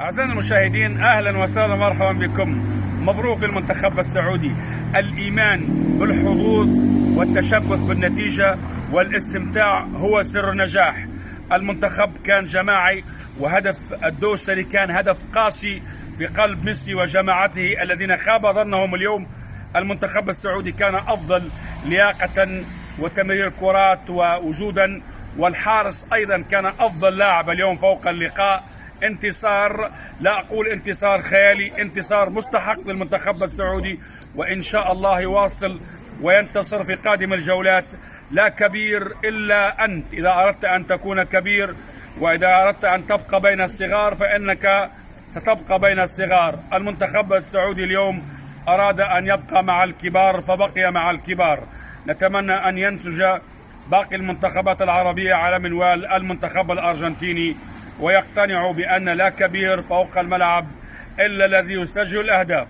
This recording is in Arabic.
أعزائنا المشاهدين، أهلا وسهلا مرحبا بكم. مبروك للمنتخب السعودي. الإيمان بالحظوظ والتشبث بالنتيجة والاستمتاع هو سر النجاح. المنتخب كان جماعي، وهدف الدوسري كان هدف قاسي في قلب ميسي وجماعته الذين خاب ظنهم اليوم. المنتخب السعودي كان أفضل لياقة وتمرير كرات ووجودا، والحارس أيضا كان أفضل لاعب اليوم فوق اللقاء. انتصار، لا أقول انتصار خيالي، انتصار مستحق للمنتخب السعودي، وإن شاء الله يواصل وينتصر في قادم الجولات. لا كبير إلا أنت، إذا أردت أن تكون كبير وإذا أردت أن تبقى بين الصغار فإنك ستبقى بين الصغار. المنتخب السعودي اليوم أراد أن يبقى مع الكبار فبقي مع الكبار. نتمنى أن ينسج باقي المنتخبات العربية على منوال المنتخب الأرجنتيني، ويقتنعوا بأن لا كبير فوق الملعب إلا الذي يسجل الأهداف.